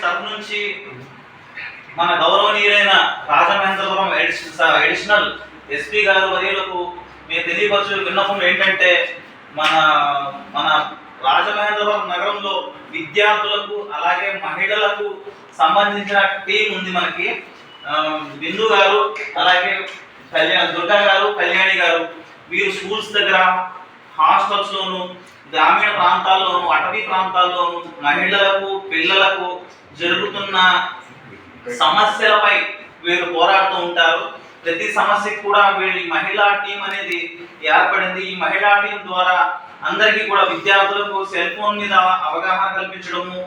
తరఫు నుంచి మన గౌరవనీయులైన రాజమహేంద్రపురం అడిషనల్ ఎస్పీ గారు వర్యులకు మేము తెలియపరచు విన్నపం ఏంటంటే మన మన రాజమహేంద్రపురం నగరంలో విద్యార్థులకు అలాగే మహిళలకు సంబంధించిన టీం ఉంది మనకి. బిందు గారు అలాగే దుర్గా గారు, కళ్యాణి గారు, వీరు స్కూల్స్ దగ్గర, హాస్టల్స్లోను, గ్రామీణ ప్రాంతాల్లోను, అటవీ ప్రాంతాల్లోను మహిళలకు, పిల్లలకు జరుగుతున్న సమస్యలపై వీరు పోరాడుతూ ఉంటారు. ప్రతి సమస్యకు కూడా వీరి మహిళా టీం అనేది ఏర్పడింది. ఈ మహిళా టీం ద్వారా అందరికీ కూడా విద్యార్థులకు సెల్ ఫోన్ మీద అవగాహన కల్పించడము,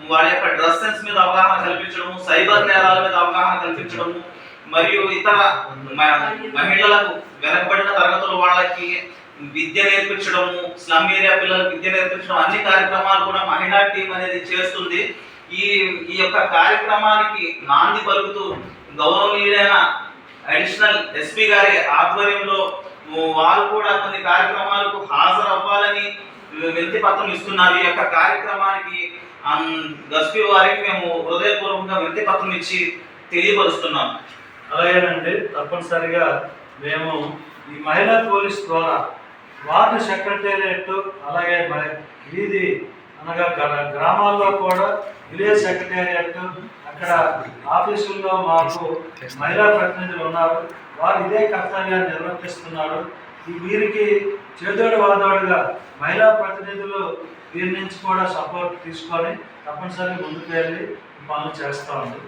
వాళ్ళ యొక్క డ్రెస్ సెన్స్ మీద అవగాహన కల్పించడము, సైబర్ నేరాల మీద అవగాహన కల్పించడము, మరియు ఇతర మహిళలకు వెనకబడిన తరగతుల వాళ్ళకి విద్య నేర్పించడము, స్లమ్ ఏరియా పిల్లలకు విద్య నేర్పించడం, అన్ని కార్యక్రమాలు కూడా మహిళా టీం అనేది చేస్తుంది. ఈ యొక్క కార్యక్రమానికి నాంది పలుకుతూ గౌరవనీయులైన అడిషనల్ ఎస్పీ గారి ఆధ్వర్యంలో వారు కూడా కొన్ని కార్యక్రమాలకు హాజరవ్వాలని వినతి పత్రం ఇస్తున్నారు. ఈ యొక్క కార్యక్రమానికి ఎస్పీ వారికి మేము హృదయపూర్వకంగా వినతి పత్రం ఇచ్చి తెలియపరుస్తున్నాం. అలాగేనండి, తప్పనిసరిగా మేము ఈ మహిళా పోలీస్ ద్వారా వార్డు సెక్రటేరియట్, అలాగే వీధి అనగా గ్రామాల్లో కూడా విలేజ్ సెక్రటేరియట్, అక్కడ ఆఫీసుల్లో మాకు మహిళా ప్రతినిధులు ఉన్నారు. వారు ఇదే కర్తవ్యాన్ని నిర్వర్తిస్తున్నారు. వీరికి చేదోడు వాదోడుగా మహిళా ప్రతినిధులు వీరి నుంచి కూడా సపోర్ట్ తీసుకొని తప్పనిసరిగా ముందుకు వెళ్ళి పనులు చేస్తూ ఉంది.